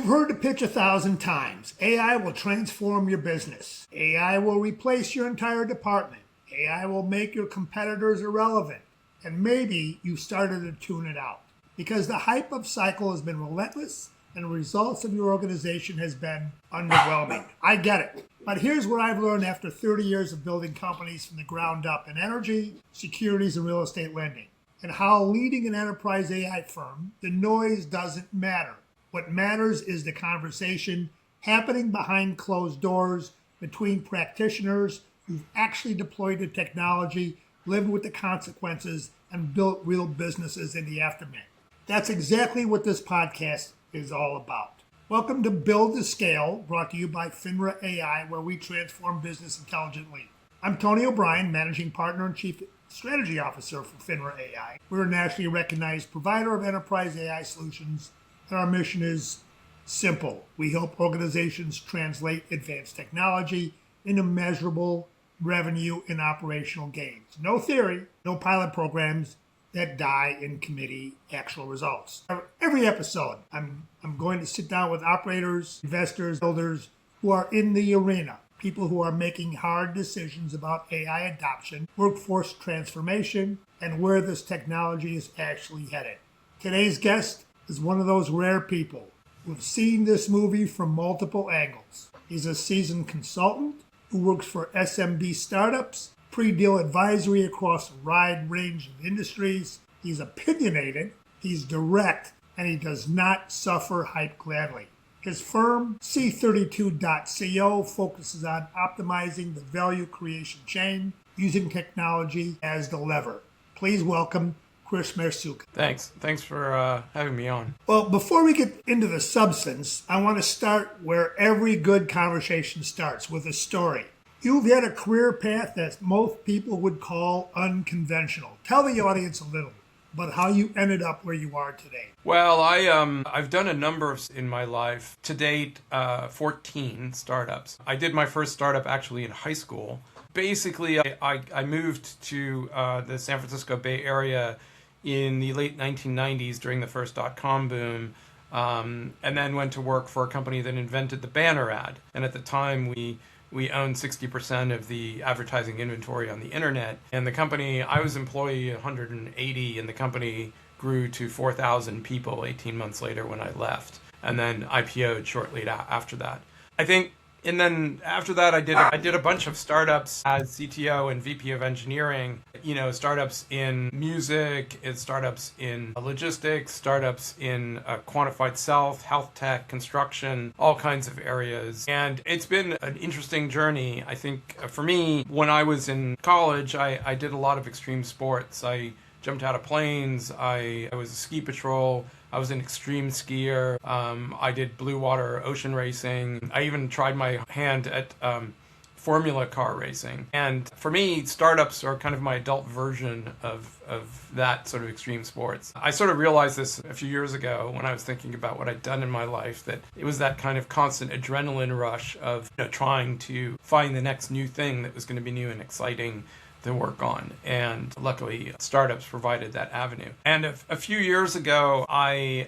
heard the pitch 1,000 times. AI will transform your business. AI will replace your entire department. AI will make your competitors irrelevant. And maybe you started to tune it out because the hype up cycle has been relentless and the results of your organization has been underwhelming. I get it. But here's what I've learned after 30 years of building companies from the ground up in energy, securities, and real estate lending, and how leading an enterprise AI firm, the noise doesn't matter. What matters is the conversation happening behind closed doors between practitioners who've actually deployed the technology, lived with the consequences, and built real businesses in the aftermath. That's exactly what this podcast is all about. Welcome to Build to Scale, brought to you by FINRA AI, where we transform business intelligently. I'm Tony O'Brien, Managing Partner and Chief Strategy Officer for FINRA AI. We're a nationally recognized provider of enterprise AI solutions, and our mission is simple. We help organizations translate advanced technology into measurable revenue and operational gains. No theory, no pilot programs that die in committee actual results. Every episode, I'm going to sit down with operators, investors, builders who are in the arena, people who are making hard decisions about AI adoption, workforce transformation, and where this technology is actually headed. Today's guest is one of those rare people who have seen this movie from multiple angles. He's a seasoned consultant who works for SMB startups, pre-deal advisory across a wide range of industries. He's opinionated, he's direct, and he does not suffer hype gladly. His firm, C32.co, focuses on optimizing the value creation chain using technology as the lever. Please welcome Chris Mersuka. Thanks for having me on. Well, before we get into the substance, I want to start where every good conversation starts, with a story. You've had a career path that most people would call unconventional. Tell the audience a little about how you ended up where you are today. Well, I've done a number in my life. To date, 14 startups. I did my first startup actually in high school. Basically, I moved to the San Francisco Bay Area in the late 1990s during the first .com boom, and then went to work for a company that invented the banner ad. And at the time, we owned 60% of the advertising inventory on the internet. And the company, I was employee 180, and the company grew to 4,000 people 18 months later when I left, and then IPO'd shortly after that. And then after that, I did a bunch of startups as CTO and VP of engineering. Startups in music, startups in logistics, startups in quantified self, health tech, construction, all kinds of areas. And it's been an interesting journey. I think for me, when I was in college, I did a lot of extreme sports. I jumped out of planes. I was a ski patrol. I was an extreme skier. I did blue water ocean racing. I even tried my hand at formula car racing. And for me, startups are kind of my adult version of that sort of extreme sports. I sort of realized this a few years ago when I was thinking about what I'd done in my life, that it was that kind of constant adrenaline rush of trying to find the next new thing that was going to be new and exciting to work on. And luckily, startups provided that avenue. And a few years ago, I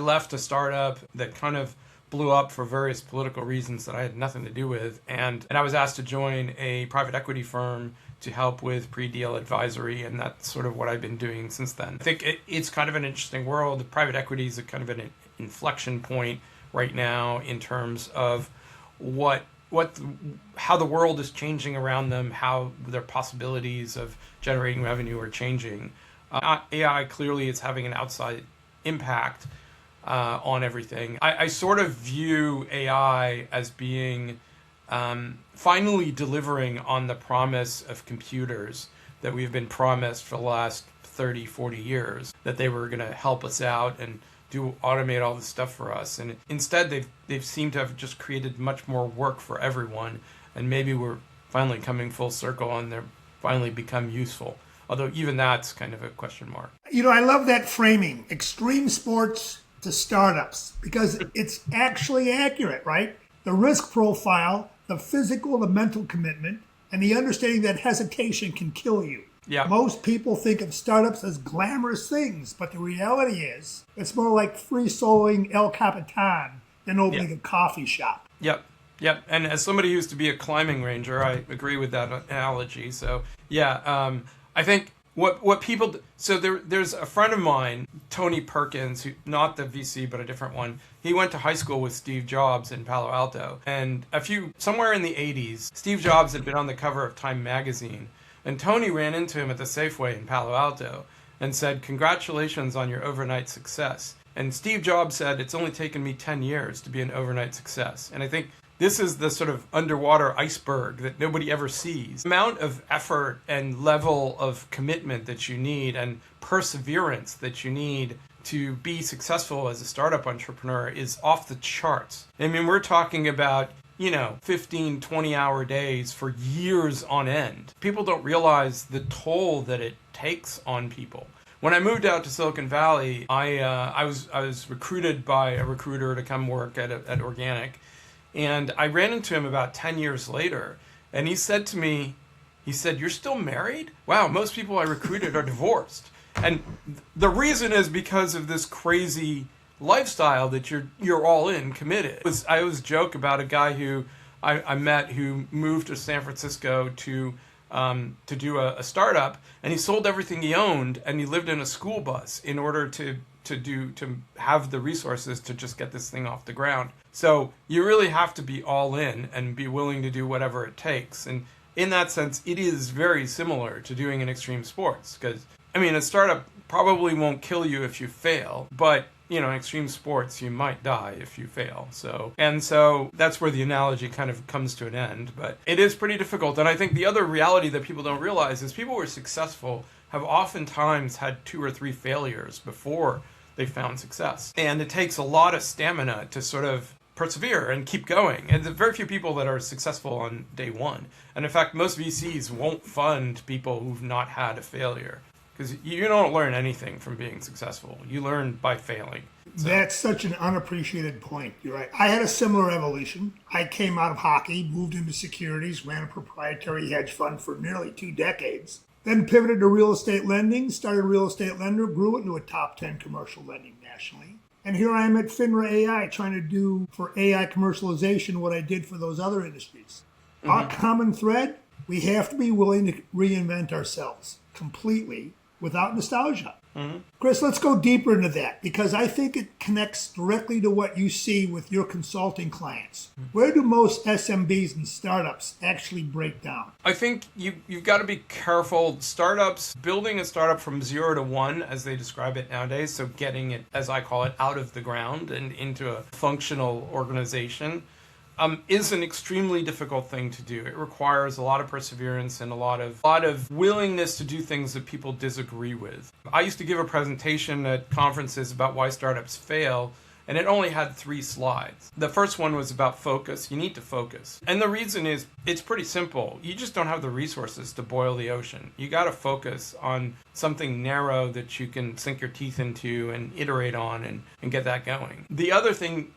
left a startup that kind of blew up for various political reasons that I had nothing to do with. And I was asked to join a private equity firm to help with pre-deal advisory, and that's sort of what I've been doing since then. I think it's kind of an interesting world. Private equity is kind of an inflection point right now in terms of how the world is changing around them, how their possibilities of generating revenue are changing. AI clearly is having an outside impact on everything. I sort of view AI as being finally delivering on the promise of computers that we've been promised for the last 30, 40 years, that they were going to help us out and automate all this stuff for us. And instead, they've seemed to have just created much more work for everyone. And maybe we're finally coming full circle and they're finally become useful. Although even that's kind of a question mark. I love that framing, extreme sports to startups, because it's actually accurate, right? The risk profile, the physical, the mental commitment, and the understanding that hesitation can kill you. Yeah. Most people think of startups as glamorous things, but the reality is it's more like free soloing El Capitan than opening Yeah. a coffee shop. Yep. Yep. And as somebody who used to be a climbing ranger, I agree with that analogy. So yeah, I think what people so there's a friend of mine, Tony Perkins, who not the VC but a different one. He went to high school with Steve Jobs in Palo Alto, and somewhere in the 80s, Steve Jobs had been on the cover of Time magazine, and Tony ran into him at the Safeway in Palo Alto and said, "Congratulations on your overnight success." And Steve Jobs said, "It's only taken me 10 years to be an overnight success." And I think this is the sort of underwater iceberg that nobody ever sees. The amount of effort and level of commitment that you need and perseverance that you need to be successful as a startup entrepreneur is off the charts. I mean, we're talking about 15, 20-hour days for years on end. People don't realize the toll that it takes on people. When I moved out to Silicon Valley, I was recruited by a recruiter to come work at Organic, and I ran into him about 10 years later, and he said to me, "You're still married? Wow, most people I recruited are divorced." And the reason is because of this crazy lifestyle that you're all in, committed. I always joke about a guy who I met who moved to San Francisco to do a startup, and he sold everything he owned, and he lived in a school bus in order to have the resources to just get this thing off the ground. So you really have to be all in and be willing to do whatever it takes. And in that sense, it is very similar to doing in extreme sports, because a startup probably won't kill you if you fail, but in extreme sports, you might die if you fail. So that's where the analogy kind of comes to an end. But it is pretty difficult. And I think the other reality that people don't realize is people who are successful have oftentimes had 2 or 3 failures before they found success. And it takes a lot of stamina to sort of persevere and keep going. And there are very few people that are successful on day one. And in fact, most VCs won't fund people who've not had a failure, because you don't learn anything from being successful. You learn by failing. So. That's such an unappreciated point. You're right. I had a similar evolution. I came out of hockey, moved into securities, ran a proprietary hedge fund for nearly 2 decades, then pivoted to real estate lending, started a real estate lender, grew it into a top 10 commercial lending nationally. And here I am at FINRA AI trying to do for AI commercialization what I did for those other industries. Mm-hmm. Our common thread, we have to be willing to reinvent ourselves completely without nostalgia. Mm-hmm. Chris, let's go deeper into that, because I think it connects directly to what you see with your consulting clients. Mm-hmm. Where do most SMBs and startups actually break down? I think you've got to be careful. Building a startup from 0 to 1, as they describe it nowadays, so getting it, as I call it, out of the ground and into a functional organization, is an extremely difficult thing to do. It requires a lot of perseverance and a lot of willingness to do things that people disagree with. I used to give a presentation at conferences about why startups fail, and it only had 3 slides. The first one was about focus. You need to focus. And the reason is, it's pretty simple. You just don't have the resources to boil the ocean. You got to focus on something narrow that you can sink your teeth into and iterate on and get that going. The other thing,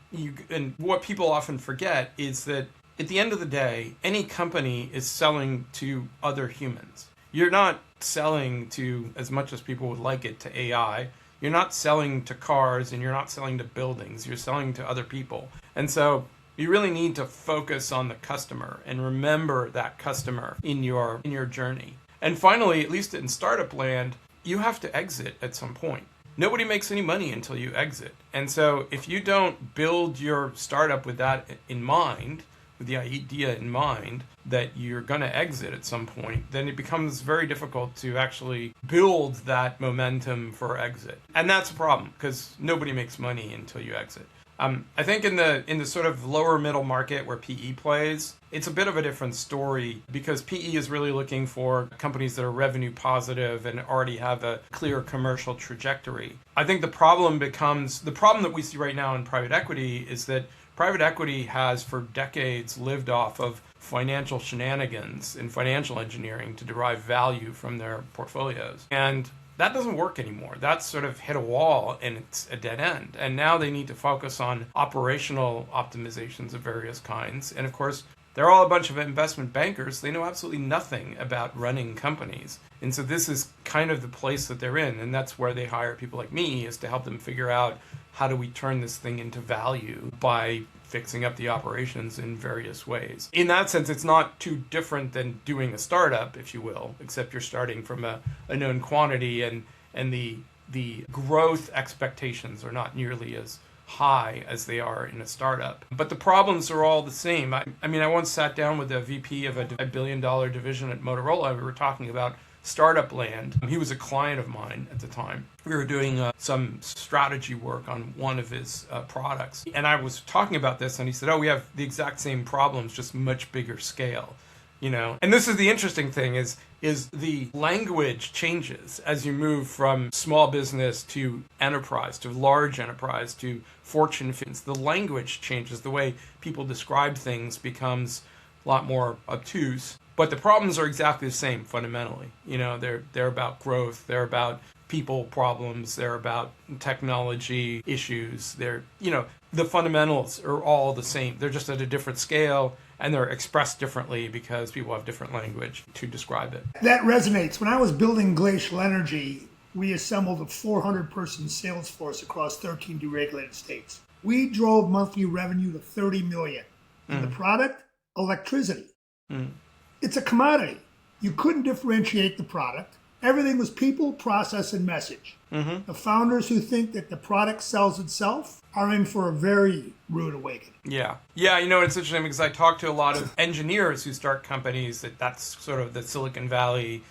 and what people often forget, is that at the end of the day, any company is selling to other humans. You're not selling to, as much as people would like it, to AI. You're not selling to cars, and you're not selling to buildings. You're selling to other people. And so you really need to focus on the customer and remember that customer in your journey. And finally, at least in startup land, you have to exit at some point. Nobody makes any money until you exit. And so if you don't build your startup with that in mind, with the idea in mind that you're going to exit at some point, then it becomes very difficult to actually build that momentum for exit. And that's a problem, because nobody makes money until you exit. I think in the sort of lower middle market where PE plays, it's a bit of a different story, because PE is really looking for companies that are revenue positive and already have a clear commercial trajectory. I think the problem that we see right now in private equity is that private equity has for decades lived off of financial shenanigans and financial engineering to derive value from their portfolios. And that doesn't work anymore. That's sort of hit a wall, and it's a dead end. And now they need to focus on operational optimizations of various kinds. And of course, they're all a bunch of investment bankers. They know absolutely nothing about running companies. And so this is kind of the place that they're in. And that's where they hire people like me, is to help them figure out how do we turn this thing into value by fixing up the operations in various ways. In that sense, it's not too different than doing a startup, if you will, except you're starting from a known quantity, and the growth expectations are not nearly as high as they are in a startup. But the problems are all the same. I mean, I once sat down with a VP of a $1 billion division at Motorola. We were talking about startup land. He was a client of mine at the time. We were doing some strategy work on one of his products. And I was talking about this, and he said, oh, we have the exact same problems, just much bigger scale. You know, and this is the interesting thing is the language changes as you move from small business to enterprise, to large enterprise, to Fortune 50. The language changes. The way people describe things becomes a lot more obtuse. But the problems are exactly the same fundamentally. You know, they're about growth. They're about people problems. They're about technology issues. They're, you know, the fundamentals are all the same. They're just at a different scale, and they're expressed differently because people have different language to describe it. That resonates. When I was building Glacial Energy, we assembled a 400-person sales force across 13 deregulated states. We drove monthly revenue to $30 million. And the product, electricity. It's a commodity. You couldn't differentiate the product. Everything was people, process, and message. The founders who think that the product sells itself are in for a very rude awakening. Yeah, you know, it's interesting because I talk to a lot of engineers who start companies. That's sort of the Silicon Valley,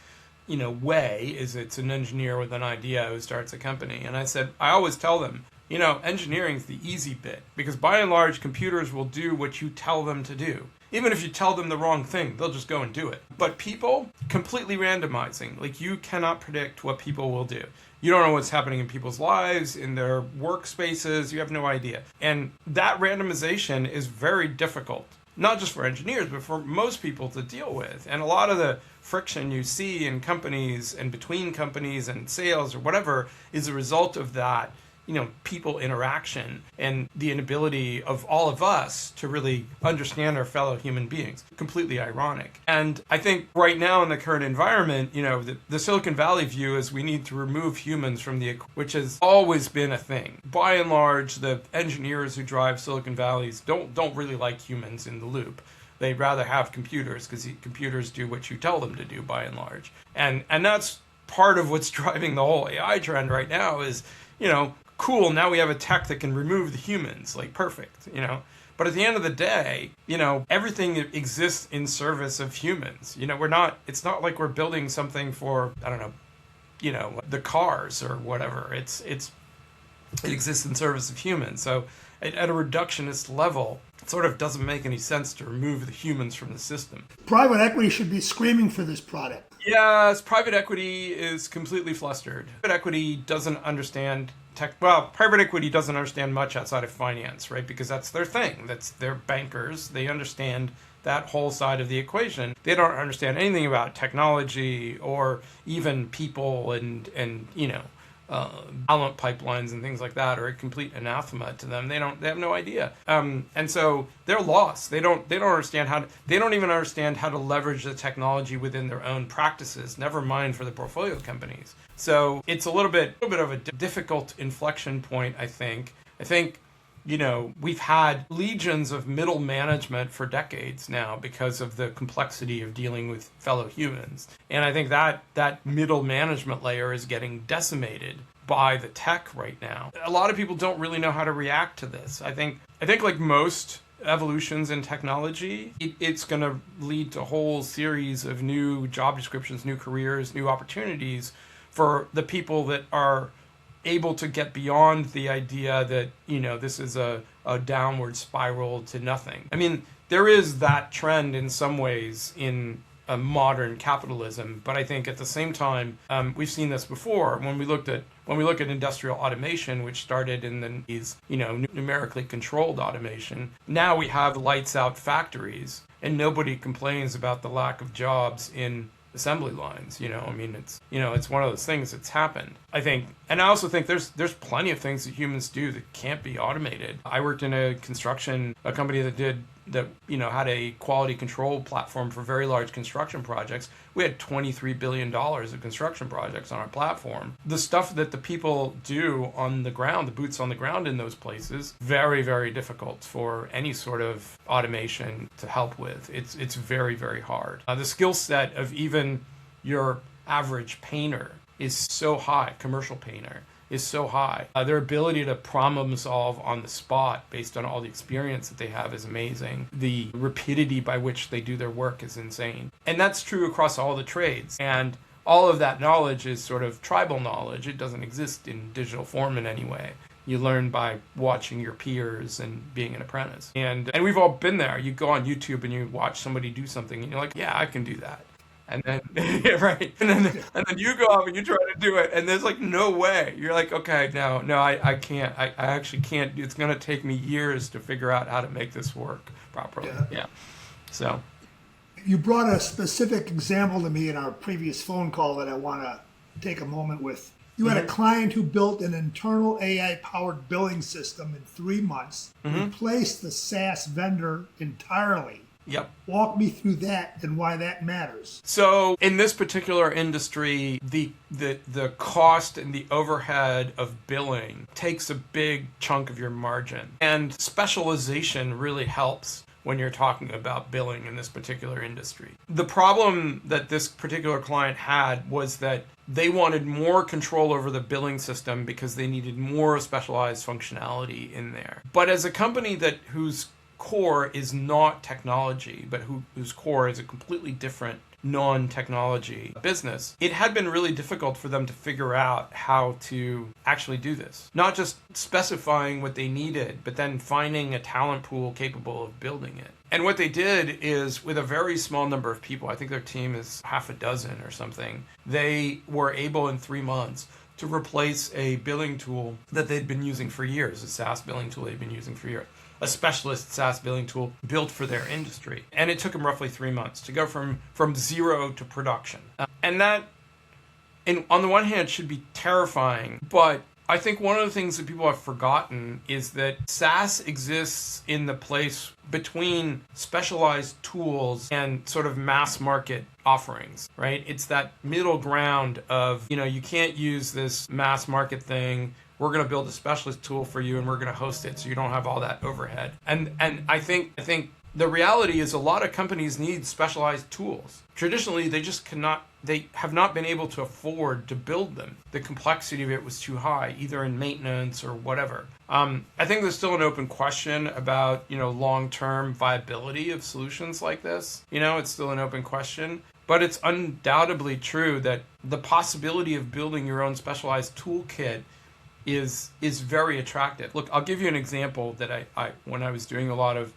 you know, way, is it's an engineer with an idea who starts a company. And I always tell them, you know, engineering's the easy bit, because by and large, computers will do what you tell them to do. Even if you tell them the wrong thing, they'll just go and do it. But people, completely randomizing. Like, you cannot predict what people will do. You don't know what's happening in people's lives, in their workspaces. You have no idea. And that randomization is very difficult, not just for engineers, but for most people to deal with. And a lot of the friction you see in companies and between companies and sales or whatever is a result of that, you know, people interaction and the inability of all of us to really understand our fellow human beings. Completely ironic. And I think right now in the current environment, you know, the Silicon Valley view is we need to remove humans from the, which has always been a thing. By and large, the engineers who drive Silicon Valleys don't really like humans in the loop. They'd rather have computers, because computers do what you tell them to do by and large. And that's part of what's driving the whole AI trend right now is, you know, cool, now we have a tech that can remove the humans, like perfect, you know. But at the end of the day, you know, everything exists in service of humans. You know, it's not like we're building something for, I don't know, you know, the cars or whatever. It exists in service of humans. So at a reductionist level, it sort of doesn't make any sense to remove the humans from the system. Private equity should be screaming for this product. Yes, private equity is completely flustered. Private equity doesn't understand private equity doesn't understand much outside of finance, right? Because that's their thing. They're bankers. They understand that whole side of the equation. They don't understand anything about technology or even people and you know, talent pipelines and things like that are a complete anathema to them. They have no idea. And so they're lost. They don't understand they don't even understand how to leverage the technology within their own practices, never mind for the portfolio companies. So it's a little bit of a difficult inflection point, I think. I think, you know, we've had legions of middle management for decades now because of the complexity of dealing with fellow humans. And I think that middle management layer is getting decimated by the tech right now. A lot of people don't really know how to react to this. I think like most evolutions in technology, it's going to lead to a whole series of new job descriptions, new careers, new opportunities for the people that are able to get beyond the idea that, you know, this is a downward spiral to nothing. I mean, there is that trend in some ways in modern capitalism, but I think at the same time, we've seen this before when we look at industrial automation, which started in these, you know, numerically controlled automation. Now we have lights out factories, and nobody complains about the lack of jobs in assembly lines. You know, I mean, it's one of those things that's happened, I think. And I also think there's plenty of things that humans do that can't be automated. I worked in a company that did had a quality control platform for very large construction projects. We had $23 billion of construction projects on our platform. The stuff that the people do on the ground, the boots on the ground in those places, very, very difficult for any sort of automation to help with. It's very, very hard. The skill set of even your average painter is so high, commercial painter is so high. Their ability to problem solve on the spot based on all the experience that they have is amazing. The rapidity by which they do their work is insane. And that's true across all the trades. And all of that knowledge is sort of tribal knowledge. It doesn't exist in digital form in any way. You learn by watching your peers and being an apprentice. And we've all been there. You go on YouTube and you watch somebody do something and you're like, yeah, I can do that. And then, yeah, right. And then you go off and you try to do it, and there's like no way. You're like, okay, no, I can't. I actually can't. It's going to take me years to figure out how to make this work properly. Yeah. So. You brought a specific example to me in our previous phone call that I want to take a moment with. You had a client who built an internal AI-powered billing system in 3 months, replaced the SaaS vendor entirely. Yep. Walk me through that and why that matters. So in this particular industry, the cost and the overhead of billing takes a big chunk of your margin. And specialization really helps when you're talking about billing in this particular industry. The problem that this particular client had was that they wanted more control over the billing system because they needed more specialized functionality in there. But as a company whose core is not technology, but whose core is a completely different non-technology business, it had been really difficult for them to figure out how to actually do this. Not just specifying what they needed, but then finding a talent pool capable of building it. And what they did is, with a very small number of people, I think their team is half a dozen or something, they were able in 3 months to replace a billing tool that they'd been using for years, a SaaS billing tool they'd been using for years. A specialist SaaS billing tool built for their industry. And it took them roughly 3 months to go from zero to production. And that, on the one hand, should be terrifying. But I think one of the things that people have forgotten is that SaaS exists in the place between specialized tools and sort of mass market offerings, right? It's that middle ground of, you can't use this mass market thing. We're going to build a specialist tool for you and we're going to host it so you don't have all that overhead. And I think the reality is a lot of companies need specialized tools. Traditionally, they have not been able to afford to build them. The complexity of it was too high, either in maintenance or whatever. I think there's still an open question about, long-term viability of solutions like this. It's still an open question. But it's undoubtedly true that the possibility of building your own specialized toolkit is very attractive. Look, I'll give you an example that I when I was doing a lot of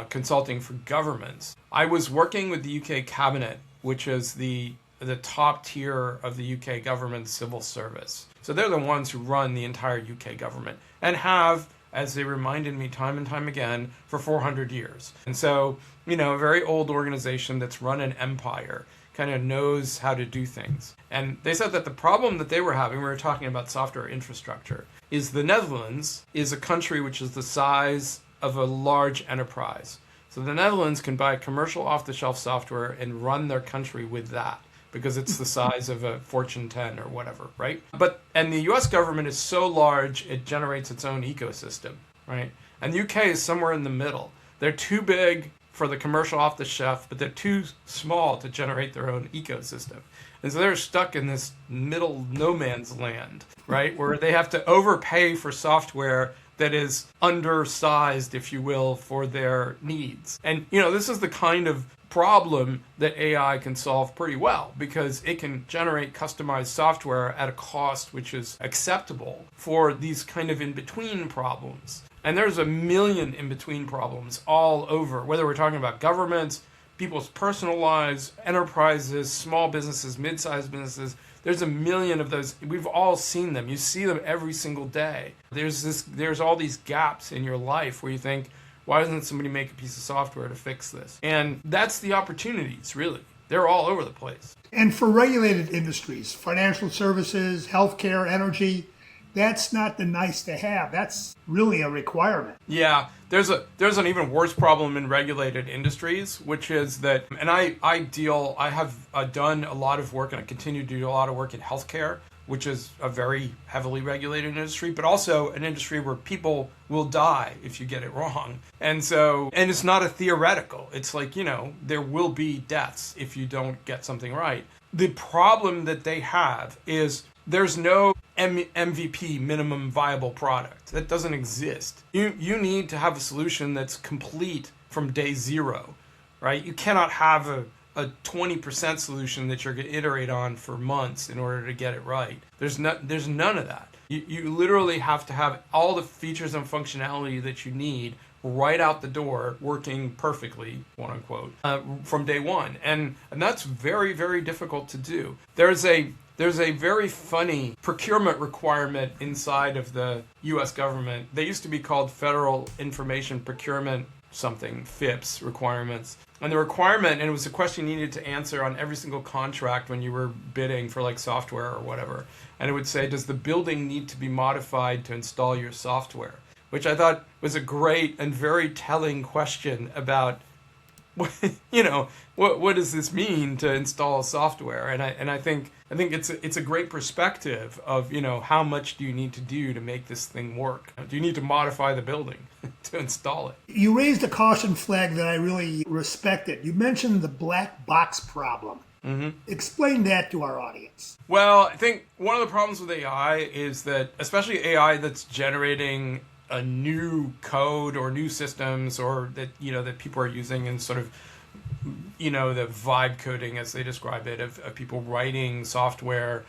consulting for governments, I was working with the UK Cabinet, which is the top tier of the UK government civil service. So they're the ones who run the entire UK government and have, as they reminded me time and time again, for 400 years. And so, a very old organization that's run an empire, kind of knows how to do things. And they said that the problem that they were having, we were talking about software infrastructure, is the Netherlands is a country which is the size of a large enterprise. So the Netherlands can buy commercial off-the-shelf software and run their country with that because it's the size of a Fortune 10 or whatever, right? And the US government is so large, it generates its own ecosystem, right? And the UK is somewhere in the middle. They're too big for the commercial off-the-shelf, but they're too small to generate their own ecosystem. And so they're stuck in this middle no man's land, right? Where they have to overpay for software that is undersized, if you will, for their needs. And, this is the kind of problem that AI can solve pretty well because it can generate customized software at a cost which is acceptable for these kind of in-between problems. And there's a million in-between problems all over, whether we're talking about governments, people's personal lives, enterprises, small businesses, mid-sized businesses. There's a million of those. We've all seen them. You see them every single day. There's all these gaps in your life where you think, why doesn't somebody make a piece of software to fix this? And that's the opportunities, really. They're all over the place. And for regulated industries, financial services, healthcare, energy, That's not the nice to have. That's really a requirement. Yeah, there's an even worse problem in regulated industries, which is that, and I have done a lot of work, and I continue to do a lot of work in healthcare, which is a very heavily regulated industry, but also an industry where people will die if you get it wrong. And it's not a theoretical. It's like, there will be deaths if you don't get something right. The problem that they have is there's no MVP, minimum viable product. That doesn't exist. You need to have a solution that's complete from day zero, right? You cannot have a 20% solution that you're going to iterate on for months in order to get it right. There's none of that. You literally have to have all the features and functionality that you need right out the door, working perfectly, quote unquote, from day one. And that's very, very difficult to do. There's a very funny procurement requirement inside of the U.S. government. They used to be called Federal Information Procurement something, FIPS requirements. And the requirement, and it was a question you needed to answer on every single contract when you were bidding for like software or whatever. And it would say, does the building need to be modified to install your software? Which I thought was a great and very telling question about, what does this mean to install software? And I think it's a great perspective of, how much do you need to do to make this thing work? Do you need to modify the building to install it? You raised a caution flag that I really respected. You mentioned the black box problem. Mm-hmm. Explain that to our audience. Well, I think one of the problems with AI is that, especially AI that's generating a new code or new systems, or that that people are using, and sort of the vibe coding, as they describe it, of people writing software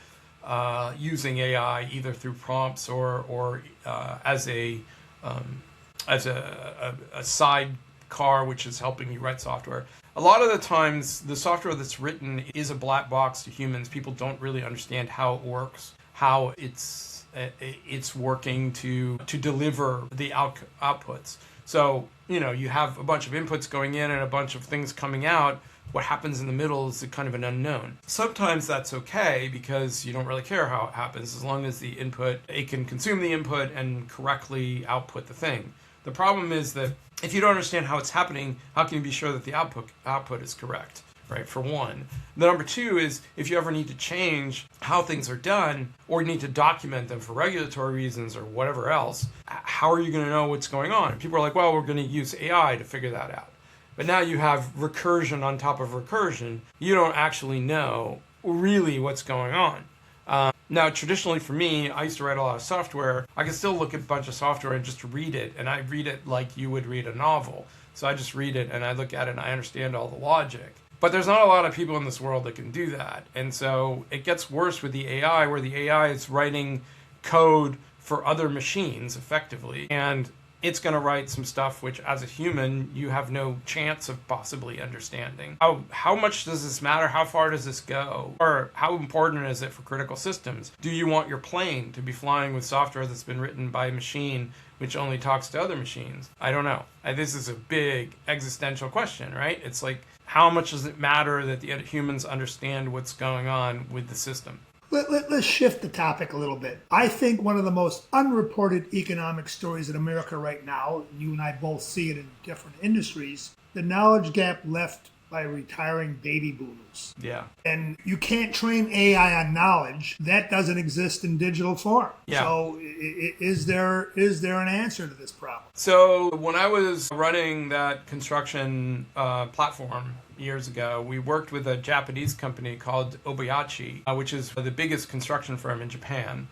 using AI either through prompts or as a sidecar which is helping you write software. A lot of the times the software that's written is a black box to humans. People don't really understand how it works, how it's working to deliver the outputs. So, you have a bunch of inputs going in and a bunch of things coming out. What happens in the middle is kind of an unknown. Sometimes that's okay because you don't really care how it happens, as long as the input, it can consume the input and correctly output the thing. The problem is that if you don't understand how it's happening, how can you be sure that the output is correct? Right, for one. The number two is, if you ever need to change how things are done, or you need to document them for regulatory reasons or whatever else, how are you going to know what's going on? And people are like, well, we're going to use AI to figure that out. But now you have recursion on top of recursion. You don't actually know really what's going on. Now, traditionally for me, I used to write a lot of software. I can still look at a bunch of software and just read it, and I read it like you would read a novel. So I just read it and I look at it and I understand all the logic. But there's not a lot of people in this world that can do that. And so it gets worse with the AI, where the AI is writing code for other machines effectively. And it's going to write some stuff which, as a human, you have no chance of possibly understanding. How much does this matter? How far does this go? Or how important is it for critical systems? Do you want your plane to be flying with software that's been written by a machine which only talks to other machines? I don't know. This is a big existential question, right? It's like, how much does it matter that the humans understand what's going on with the system? Let's shift the topic a little bit. I think one of the most unreported economic stories in America right now, you and I both see it in different industries, the knowledge gap left by retiring baby boomers. Yeah. And you can't train AI on knowledge. That doesn't exist in digital form. Yeah. So is there an answer to this problem? So when I was running that construction platform years ago, we worked with a Japanese company called Obayashi, which is the biggest construction firm in Japan.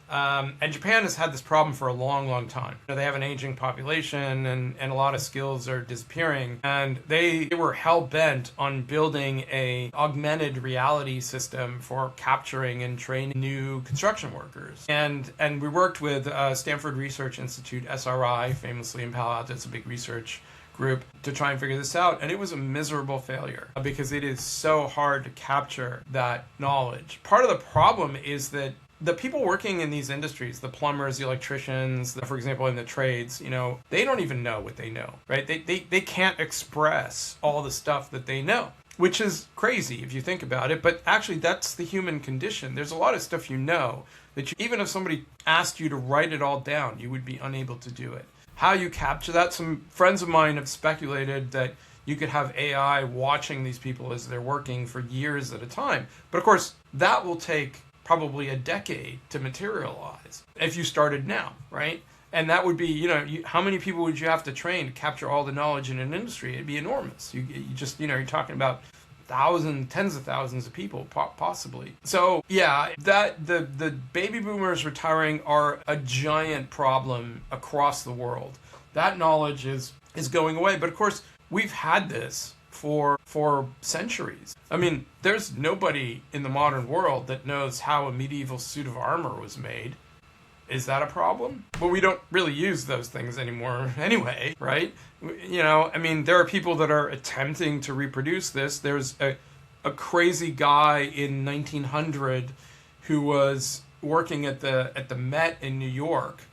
And Japan has had this problem for a long, long time. They have an aging population, and a lot of skills are disappearing. And they were hell-bent on building a augmented reality system for capturing and training new construction workers. And we worked with Stanford Research Institute, SRI, famously in Palo Alto. It's a big research group, to try and figure this out. And it was a miserable failure because it is so hard to capture that knowledge. Part of the problem is that the people working in these industries, the plumbers, the electricians, for example, in the trades, they don't even know what they know, right? They can't express all the stuff that they know. which is crazy if you think about it. But actually, that's the human condition. There's a lot of stuff that even if somebody asked you to write it all down, you would be unable to do it. How you capture that, some friends of mine have speculated that you could have AI watching these people as they're working for years at a time. But of course, that will take probably a decade to materialize if you started now, right? And that would be, how many people would you have to train to capture all the knowledge in an industry? It'd be enormous. You just, you're talking about tens of thousands of people, possibly. So yeah, that the baby boomers retiring are a giant problem across the world. That knowledge is going away. But of course, we've had this for centuries. I mean, there's nobody in the modern world that knows how a medieval suit of armor was made. Is that a problem? Well, we don't really use those things anymore anyway, right? There are people that are attempting to reproduce this. There's a crazy guy in 1900 who was working at the Met in New York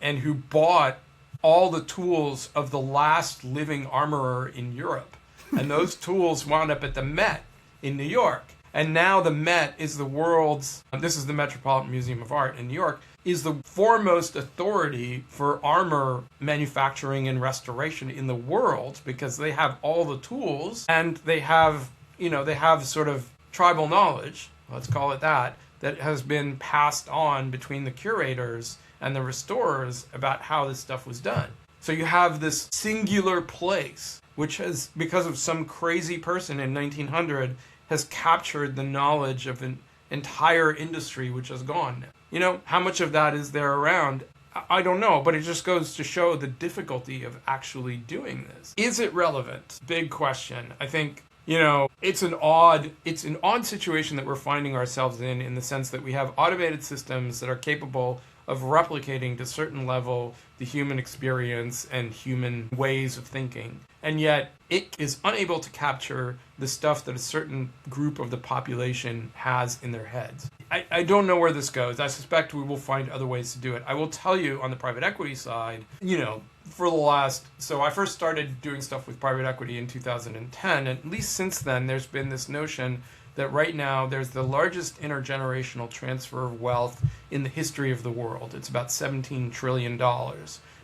and who bought all the tools of the last living armorer in Europe. And those tools wound up at the Met in New York. And now the Met is this is the Metropolitan Museum of Art in New York, is the foremost authority for armor manufacturing and restoration in the world, because they have all the tools and they have sort of tribal knowledge, let's call it that has been passed on between the curators and the restorers about how this stuff was done. So you have this singular place, which has, because of some crazy person in 1900, has captured the knowledge of an entire industry which has gone. How much of that is there around? I don't know, but it just goes to show the difficulty of actually doing this. Is it relevant? Big question. I think, it's an odd situation that we're finding ourselves in the sense that we have automated systems that are capable of replicating to a certain level the human experience and human ways of thinking. And yet it is unable to capture the stuff that a certain group of the population has in their heads. I don't know where this goes. I suspect we will find other ways to do it. I will tell you on the private equity side, so I first started doing stuff with private equity in 2010, and at least since then there's been this notion that right now there's the largest intergenerational transfer of wealth in the history of the world. It's about $17 trillion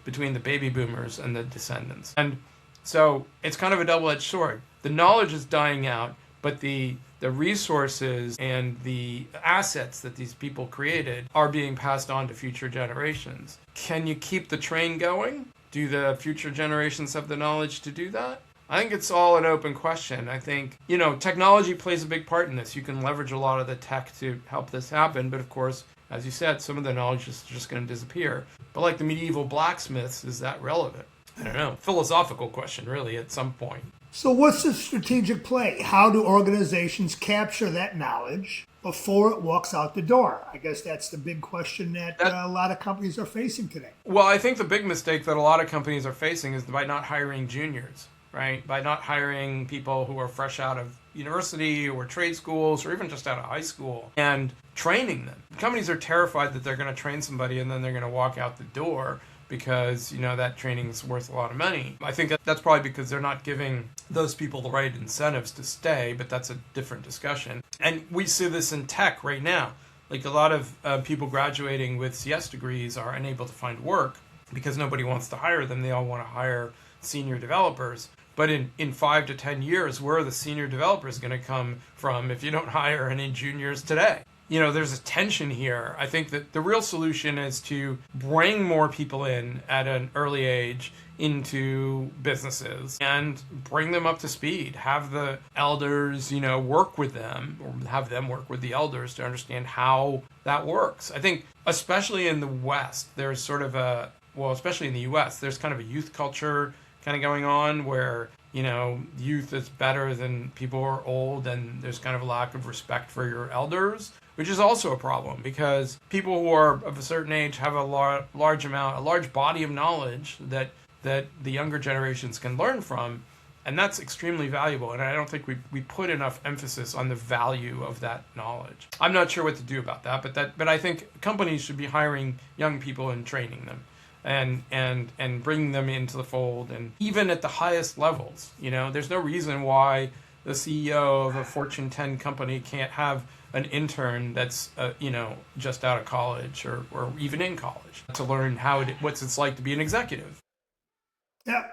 between the baby boomers and the descendants. And so it's kind of a double-edged sword. The knowledge is dying out, but the resources and the assets that these people created are being passed on to future generations. Can you keep the train going? Do the future generations have the knowledge to do that? I think it's all an open question. I think, technology plays a big part in this. You can leverage a lot of the tech to help this happen, but of course, as you said, some of the knowledge is just going to disappear. But like the medieval blacksmiths, is that relevant? I don't know. Philosophical question, really, at some point. So what's the strategic play? How do organizations capture that knowledge before it walks out the door? I guess that's the big question that a lot of companies are facing today. Well, I think the big mistake that a lot of companies are facing is by not hiring juniors, right? By not hiring people who are fresh out of university or trade schools or even just out of high school and training them. Companies are terrified that they're going to train somebody and then they're going to walk out the door because, that training is worth a lot of money. I think that's probably because they're not giving those people the right incentives to stay, but that's a different discussion. And we see this in tech right now. Like a lot of people graduating with CS degrees are unable to find work because nobody wants to hire them. They all want to hire senior developers. But in 5 to 10 years, where are the senior developers going to come from if you don't hire any juniors today? There's a tension here. I think that the real solution is to bring more people in at an early age into businesses and bring them up to speed. Have the elders, work with them, or have them work with the elders to understand how that works. I think, especially in the West, there's sort of especially in the US, there's kind of a youth culture kind of going on where, youth is better than people who are old, and there's kind of a lack of respect for your elders, which is also a problem because people who are of a certain age have a large body of knowledge that the younger generations can learn from, and that's extremely valuable. And I don't think we put enough emphasis on the value of that knowledge. I'm not sure what to do about that, but I think companies should be hiring young people and training them. And bringing them into the fold, and even at the highest levels, there's no reason why the CEO of a Fortune 10 company can't have an intern that's just out of college or even in college to learn what it's like to be an executive. Yeah.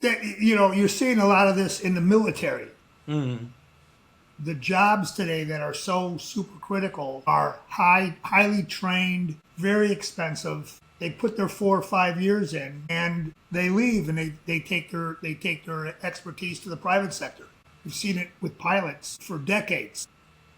You're seeing a lot of this in the military. Mm. The jobs today that are so super critical are highly trained, very expensive. They put their 4 or 5 years in and they leave, and they take their expertise to the private sector. We've seen it with pilots for decades.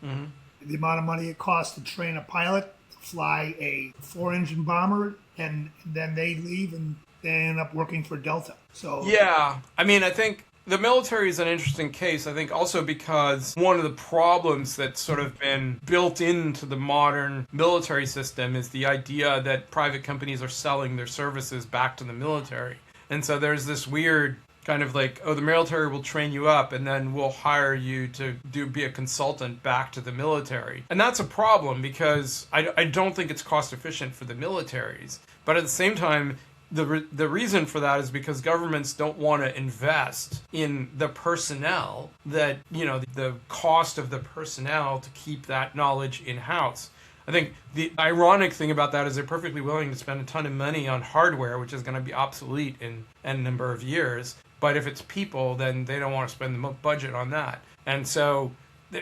Mm-hmm. The amount of money it costs to train a pilot to fly a 4-engine bomber, and then they leave and they end up working for Delta. So yeah, I mean, I think the military is an interesting case, I think also because one of the problems that's sort of been built into the modern military system is the idea that private companies are selling their services back to the military. And so there's this weird kind of like, oh, the military will train you up and then we'll hire you to be a consultant back to the military. And that's a problem because I don't think it's cost efficient for the militaries. But at the same time, the reason for that is because governments don't want to invest in the personnel that, the cost of the personnel to keep that knowledge in-house. I think the ironic thing about that is they're perfectly willing to spend a ton of money on hardware, which is going to be obsolete in a number of years. But if it's people, then they don't want to spend the budget on that. And so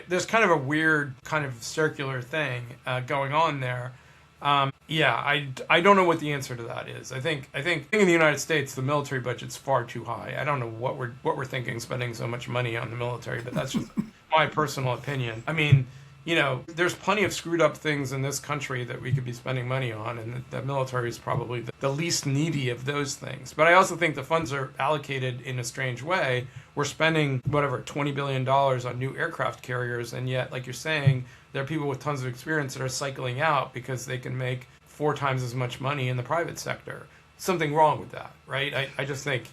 there's kind of a weird kind of circular thing going on there. I don't know what the answer to that is. I think in the United States, the military budget's far too high. I don't know what we're thinking spending so much money on the military, but that's just my personal opinion. I mean, there's plenty of screwed up things in this country that we could be spending money on, and the military is probably the least needy of those things. But I also think the funds are allocated in a strange way. We're spending, $20 billion on new aircraft carriers, and yet, like you're saying, there are people with tons of experience that are cycling out because they can make 4 times as much money in the private sector. Something wrong with that, right? I just think,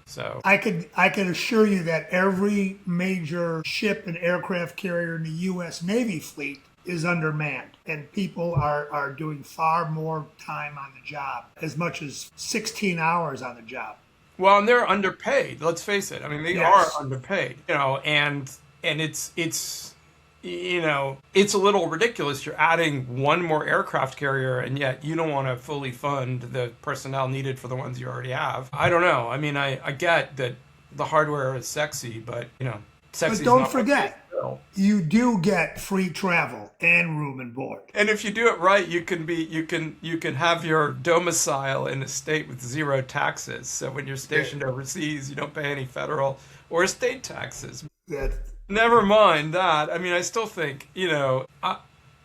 so. I could assure you that every major ship and aircraft carrier in the U.S. Navy fleet is undermanned, and people are doing far more time on the job, as much as 16 hours on the job. Well, and they're underpaid. Let's face it. I mean, they are underpaid. And it's it's a little ridiculous. You're adding one more aircraft carrier, and yet you don't want to fully fund the personnel needed for the ones you already have. I don't know. I mean, I get that the hardware is sexy, but sexy. But don't forget, you do get free travel and room and board. And if you do it right, you can have your domicile in a state with 0 taxes. So when you're stationed overseas, you don't pay any federal or state taxes. Never mind that. I mean, I still think,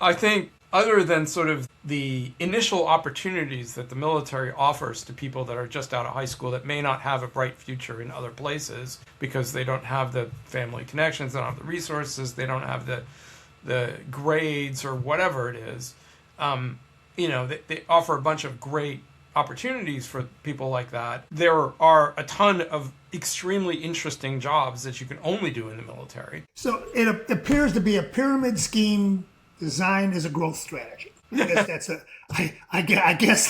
I think other than sort of the initial opportunities that the military offers to people that are just out of high school that may not have a bright future in other places because they don't have the family connections, they don't have the resources, they don't have the grades or whatever it is, they offer a bunch of great opportunities for people like that. There are a ton of extremely interesting jobs that you can only do in the military. So it appears to be a pyramid scheme designed as a growth strategy. I guess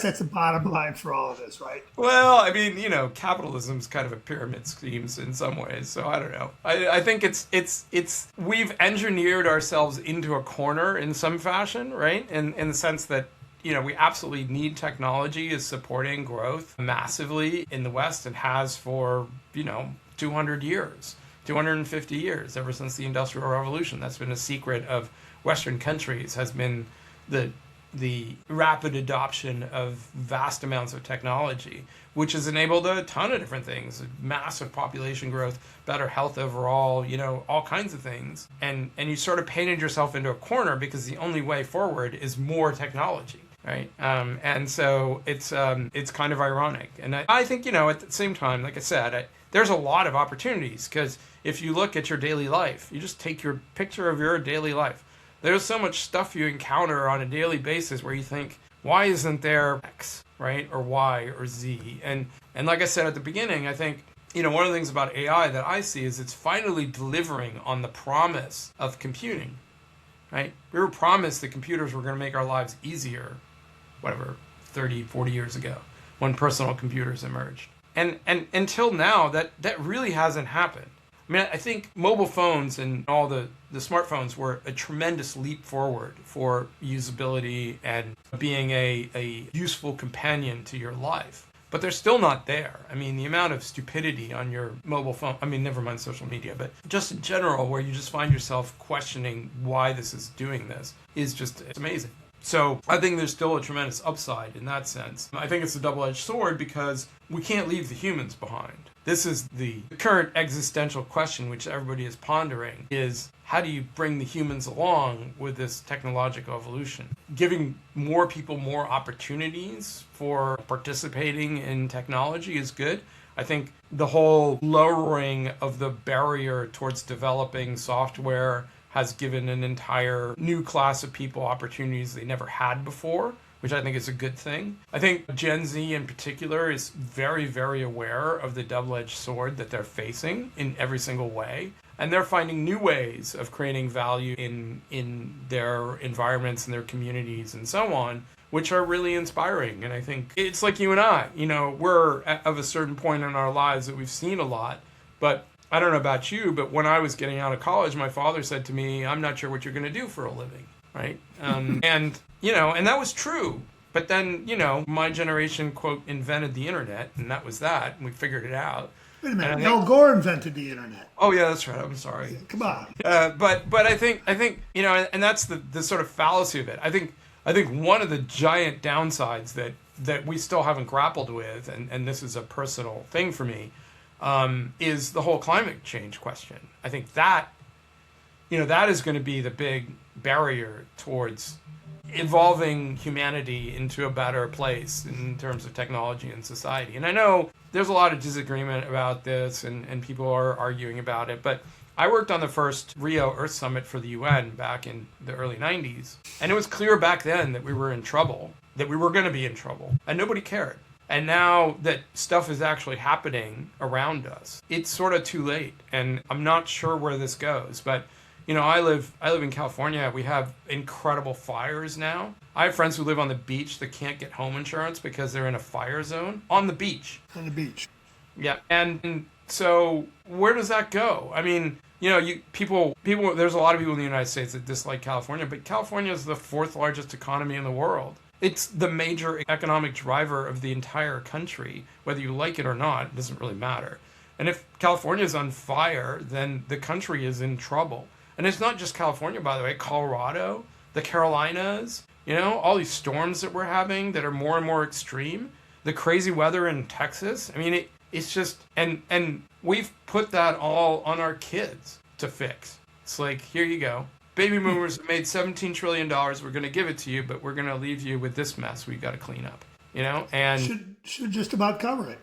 that's the bottom line for all of this, right? Well, I mean, capitalism's kind of a pyramid scheme in some ways. So I don't know. I think it's we've engineered ourselves into a corner in some fashion, right? In the sense that we absolutely need technology is supporting growth massively in the West and has for, 200 years, 250 years, ever since the Industrial Revolution. That's been a secret of Western countries, has been the rapid adoption of vast amounts of technology, which has enabled a ton of different things, massive population growth, better health overall, all kinds of things. And you sort of painted yourself into a corner because the only way forward is more technology. Right. And so it's kind of ironic. And I think, at the same time, like I said, there's a lot of opportunities because if you look at your daily life, you just take your picture of your daily life. There's so much stuff you encounter on a daily basis where you think, why isn't there X, right? Or Y or Z? And like I said at the beginning, I think, one of the things about AI that I see is it's finally delivering on the promise of computing, right? We were promised that computers were going to make our lives easier 30, 40 years ago when personal computers emerged. And until now, that really hasn't happened. I mean, I think mobile phones and all the smartphones were a tremendous leap forward for usability and being a useful companion to your life. But they're still not there. I mean, the amount of stupidity on your mobile phone, I mean, never mind social media, but just in general, where you just find yourself questioning why this is doing this, is just, it's amazing. So I think there's still a tremendous upside in that sense. I think it's a double-edged sword because we can't leave the humans behind. This is the current existential question which everybody is pondering, is how do you bring the humans along with this technological evolution? Giving more people more opportunities for participating in technology is good. I think the whole lowering of the barrier towards developing software has given an entire new class of people opportunities they never had before, which I think is a good thing. I think Gen Z in particular is very, very aware of the double-edged sword that they're facing in every single way. And they're finding new ways of creating value in their environments and their communities and so on, which are really inspiring. And I think it's like you and I, we're of a certain point in our lives that we've seen a lot. But I don't know about you, but when I was getting out of college, my father said to me, I'm not sure what you're going to do for a living, right? And that was true. But then, my generation, quote, invented the internet, and that was that, and we figured it out. Wait a minute, Al Gore invented the internet. Oh yeah, that's right. I'm sorry. Yeah, come on. But I think and that's the sort of fallacy of it. I think one of the giant downsides that we still haven't grappled with, and this is a personal thing for me, is the whole climate change question. I think that that is going to be the big barrier towards evolving humanity into a better place in terms of technology and society. And I know there's a lot of disagreement about this and people are arguing about it, but I worked on the first Rio Earth Summit for the UN back in the early 90s. And it was clear back then that we were in trouble, that we were going to be in trouble, and nobody cared. And now that stuff is actually happening around us, it's sort of too late. And I'm not sure where this goes, but I live in California. We have incredible fires now. I have friends who live on the beach that can't get home insurance because they're in a fire zone on the beach. On the beach. Yeah. And so where does that go? I mean, people, there's a lot of people in the United States that dislike California, but California is the fourth largest economy in the world. It's the major economic driver of the entire country. Whether you like it or not, it doesn't really matter. And if California is on fire, then the country is in trouble. And it's not just California, by the way. Colorado, the Carolinas, all these storms that we're having that are more and more extreme. The crazy weather in Texas. I mean, it's just, and we've put that all on our kids to fix. It's like, here you go. Baby boomers have made $17 trillion. We're going to give it to you, but we're going to leave you with this mess we've got to clean up. And should just about cover it.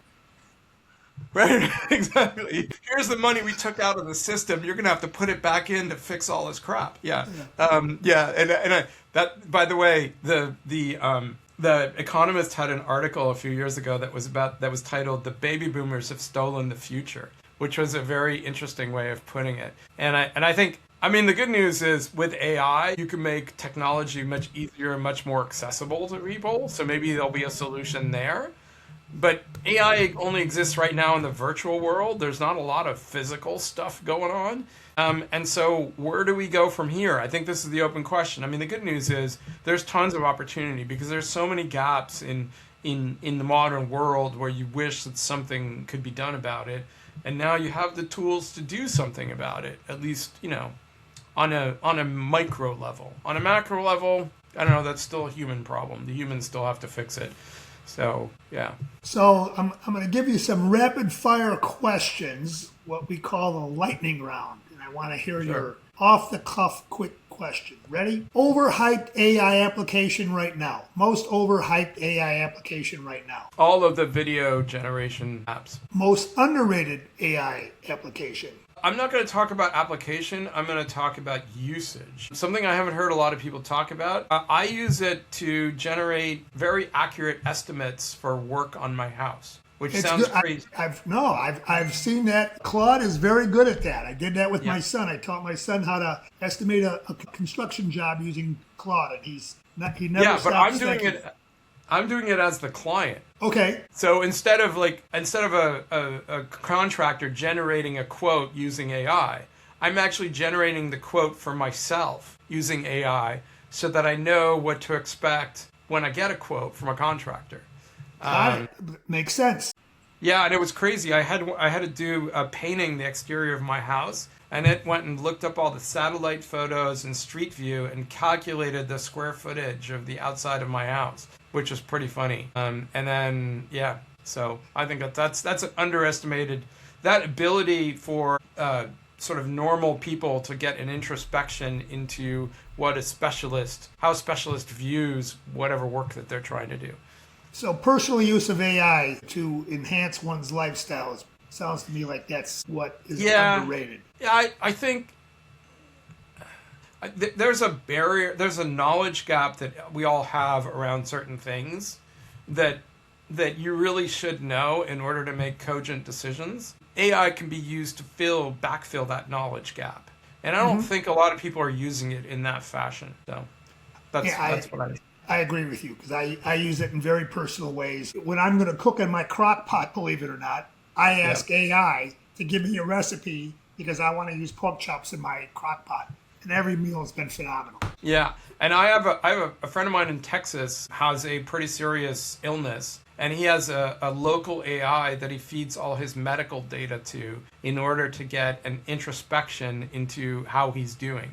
Right, exactly. Here's the money we took out of the system. You're gonna have to put it back in to fix all this crap. Yeah, that. By the way, the Economist had an article a few years ago that was titled "The Baby Boomers Have Stolen the Future," which was a very interesting way of putting it. And I think. I mean, the good news is with AI, you can make technology much easier and much more accessible to people. So maybe there'll be a solution there. But AI only exists right now in the virtual world. There's not a lot of physical stuff going on. And so where do we go from here? I think this is the open question. I mean, the good news is there's tons of opportunity because there's so many gaps in the modern world where you wish that something could be done about it. And now you have the tools to do something about it, at least, on a micro level. On a macro level, I don't know, that's still a human problem. The humans still have to fix it. So, yeah. So I'm going to give you some rapid fire questions, what we call the lightning round. And I want to hear your off the cuff quick question. Ready? Overhyped AI application right now. Most overhyped AI application right now. All of the video generation apps. Most underrated AI application. I'm not going to talk about application. I'm going to talk about usage. Something I haven't heard a lot of people talk about. I use it to generate very accurate estimates for work on my house, which sounds crazy. I've seen that. Claude is very good at that. I did that with my son. I taught my son how to estimate a construction job using Claude, and he never stops. But I'm doing it. I'm doing it as the client. Okay. So instead of a contractor generating a quote using AI, I'm actually generating the quote for myself using AI so that I know what to expect when I get a quote from a contractor. Got it. Makes sense. Yeah, and it was crazy. I had to do a painting the exterior of my house, and it went and looked up all the satellite photos and street view and calculated the square footage of the outside of my house, which was pretty funny. And then so I think that's an underestimated, that ability for sort of normal people to get an introspection into how a specialist views whatever work that they're trying to do. So personal use of AI to enhance one's lifestyles sounds to me like that's what is underrated. Yeah, I think there's a barrier, there's a knowledge gap that we all have around certain things that you really should know in order to make cogent decisions. AI can be used to backfill that knowledge gap. And I don't think a lot of people are using it in that fashion. So that's what I agree with you because I use it in very personal ways. When I'm going to cook in my crock pot, believe it or not, I ask AI to give me a recipe because I want to use pork chops in my crock pot. And every meal has been phenomenal. Yeah. And I have a friend of mine in Texas has a pretty serious illness. And he has a local AI that he feeds all his medical data to in order to get an introspection into how he's doing.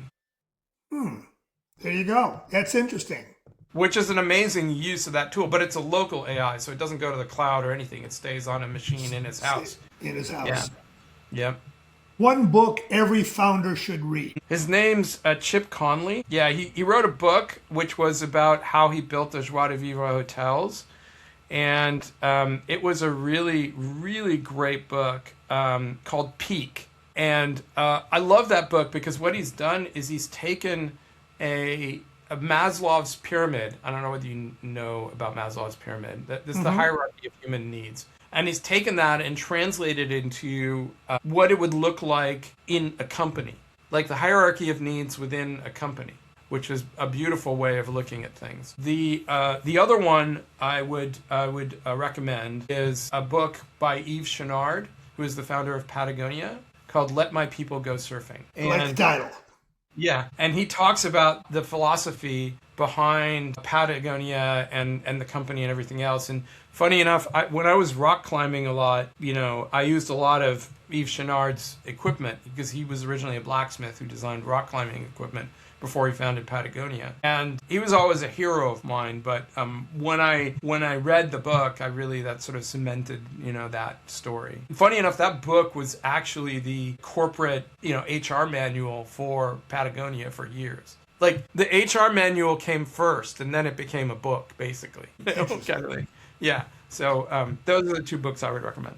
There you go. That's interesting. Which is an amazing use of that tool, but it's a local AI, so it doesn't go to the cloud or anything. It stays on a machine in his house. In his house. Yeah. Yep. One book every founder should read. His name's Chip Conley. Yeah, he wrote a book which was about how he built the Joie de Vivre hotels. And it was a really, really great book called Peak. And I love that book because what he's done is he's taken a Maslow's pyramid. I don't know whether you know about Maslow's pyramid. This is the hierarchy of human needs. And he's taken that and translated it into what it would look like in a company, like the hierarchy of needs within a company, which is a beautiful way of looking at things. The other one I would recommend is a book by Yves Chenard, who is the founder of Patagonia, called "Let My People Go Surfing." I like the title. Yeah, and he talks about the philosophy behind Patagonia and the company and everything else. And funny enough, when I was rock climbing a lot, I used a lot of Yves Chenard's equipment because he was originally a blacksmith who designed rock climbing equipment before he founded Patagonia. And he was always a hero of mine, but when I read the book, that sort of cemented, that story. Funny enough, that book was actually the corporate, HR manual for Patagonia for years. Like, the HR manual came first, and then it became a book, basically. Yeah, so those are the two books I would recommend.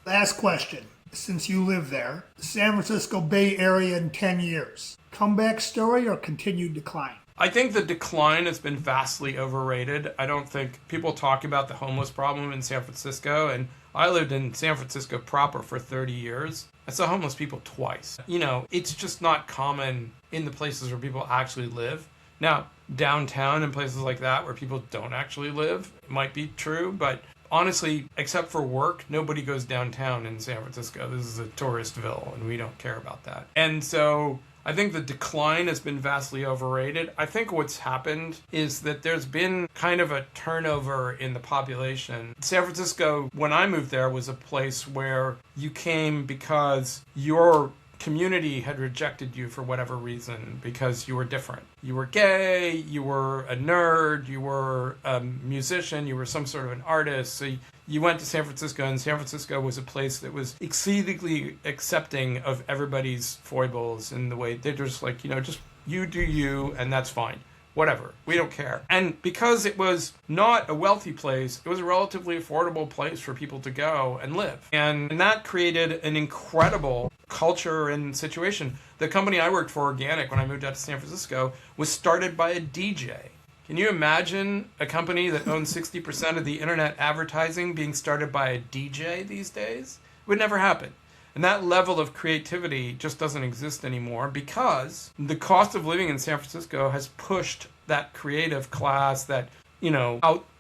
Last question. Since you live there, San Francisco Bay Area in 10 years, comeback story or continued decline? I think the decline has been vastly overrated. I don't think people talk about the homeless problem in San Francisco, and I lived in San Francisco proper for 30 years. I saw homeless people twice. It's just not common in the places where people actually live. Now, downtown and places like that where people don't actually live, it might be true, but honestly, except for work, nobody goes downtown in San Francisco. This is a touristville, and we don't care about that. And so I think the decline has been vastly overrated. I think what's happened is that there's been kind of a turnover in the population. San Francisco, when I moved there, was a place where you came because your community had rejected you for whatever reason because you were different. You were gay, you were a nerd, you were a musician, you were some sort of an artist. So you went to San Francisco, and San Francisco was a place that was exceedingly accepting of everybody's foibles and the way they're just like, just you do you, and that's fine. Whatever. We don't care. And because it was not a wealthy place, it was a relatively affordable place for people to go and live. And that created an incredible culture and situation. The company I worked for, Organic, when I moved out to San Francisco, was started by a DJ. Can you imagine a company that owns 60% of the internet advertising being started by a DJ these days? It would never happen. And that level of creativity just doesn't exist anymore because the cost of living in San Francisco has pushed that creative class, that,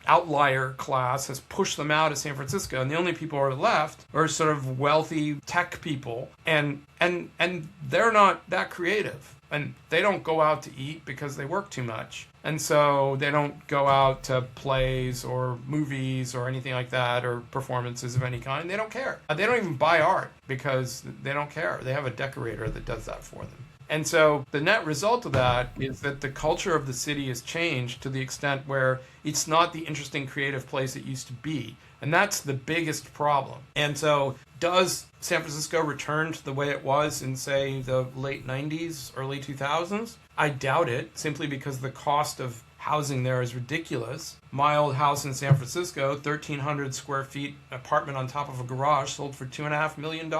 outlier class has pushed them out of San Francisco, and the only people who are left are sort of wealthy tech people, and they're not that creative, and they don't go out to eat because they work too much, and so they don't go out to plays or movies or anything like that, or performances of any kind. They don't care. They don't even buy art because they don't care. They have a decorator that does that for them. And so the net result of that is that the culture of the city has changed to the extent where it's not the interesting creative place it used to be. And that's the biggest problem. And so does San Francisco return to the way it was in, say, the late 90s, early 2000s? I doubt it, simply because the cost of housing there is ridiculous. My old house in San Francisco, 1,300 square feet apartment on top of a garage, sold for $2.5 million.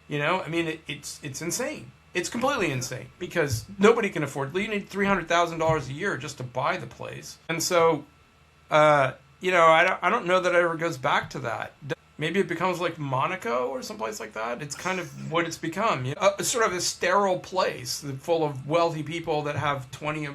You know, I mean, it's insane. It's completely insane because nobody can afford. You need $300,000 a year just to buy the place, and so, I don't know that it ever goes back to that. Maybe it becomes like Monaco or someplace like that. It's kind of what it's become. Sort of a sterile place full of wealthy people that have 20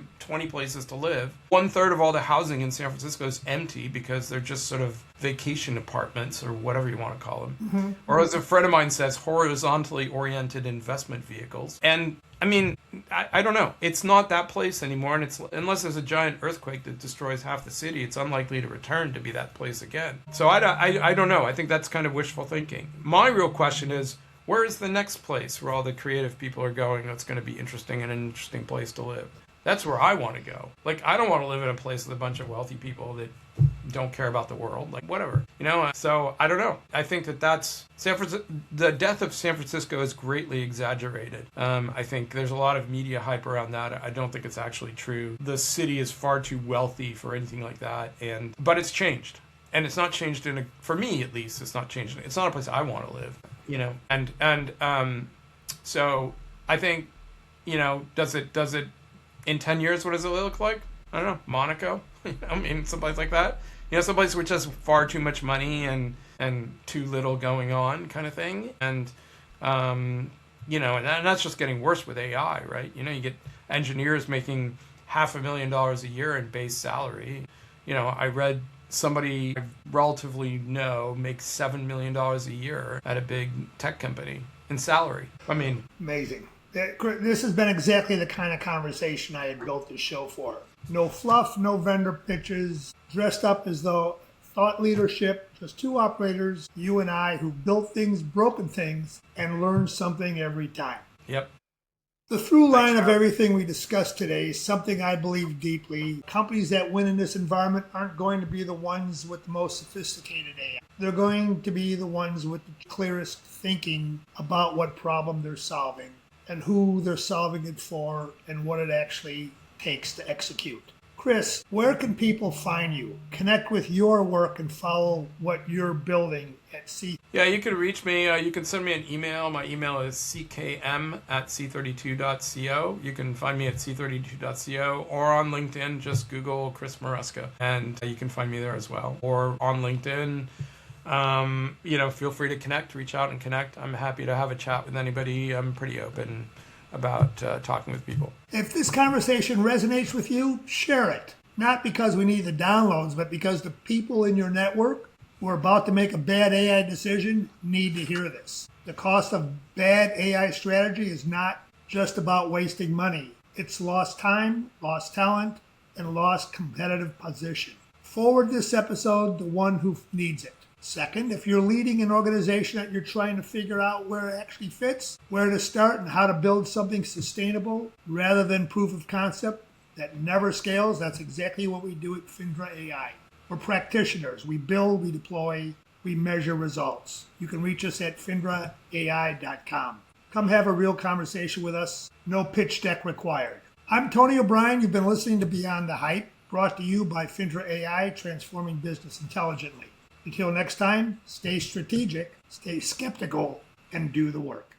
places to live. 1/3 of all the housing in San Francisco is empty because they're just sort of vacation apartments or whatever you want to call them. Mm-hmm. Or as a friend of mine says, horizontally oriented investment vehicles. And I mean, I don't know. It's not that place anymore. And unless there's a giant earthquake that destroys half the city, it's unlikely to return to be that place again. So I don't know. I think that's kind of wishful thinking. My real question is, where is the next place where all the creative people are going that's going to be interesting and an interesting place to live? That's where I want to go. Like, I don't want to live in a place with a bunch of wealthy people that don't care about the world. Like, whatever. So I don't know. I think that's the death of San Francisco is greatly exaggerated. I think there's a lot of media hype around that. I don't think it's actually true. The city is far too wealthy for anything like that. But it's changed. And it's not changed for me at least, it's not changed. It's not a place I want to live, so I think, does it in 10 years, what does it look like? I don't know, Monaco, someplace like that, someplace which has far too much money and too little going on kind of thing. And and that's just getting worse with AI, right? You get engineers making $500,000 a year in base salary. I read somebody I relatively know makes $7 million a year at a big tech company in salary. Amazing. This has been exactly the kind of conversation I had built this show for. No fluff, no vendor pitches, dressed up as though thought leadership, just two operators, you and I, who built things, broken things, and learned something every time. Yep. The through line of everything we discussed today is something I believe deeply. Companies that win in this environment aren't going to be the ones with the most sophisticated AI. They're going to be the ones with the clearest thinking about what problem they're solving and who they're solving it for and what it actually takes to execute. Chris, where can people find you, connect with your work, and follow what you're building at C? Yeah, you can reach me. You can send me an email. My email is ckm@c32.co. You can find me at c32.co or on LinkedIn. Just Google Chris Maresca, and you can find me there as well. Or on LinkedIn, feel free to connect, reach out and connect. I'm happy to have a chat with anybody. I'm pretty open about talking with people. If this conversation resonates with you, share it. Not because we need the downloads, but because the people in your network who are about to make a bad AI decision need to hear this. The cost of bad AI strategy is not just about wasting money. It's lost time, lost talent, and lost competitive position. Forward this episode to one who needs it. Second, if you're leading an organization that you're trying to figure out where it actually fits, where to start, and how to build something sustainable rather than proof of concept that never scales, that's exactly what we do at Findra AI. We're practitioners. We build, we deploy, we measure results. You can reach us at findraai.com. Come have a real conversation with us. No pitch deck required. I'm Tony O'Brien. You've been listening to Beyond the Hype, brought to you by Findra AI, transforming business intelligently. Until next time, stay strategic, stay skeptical, and do the work.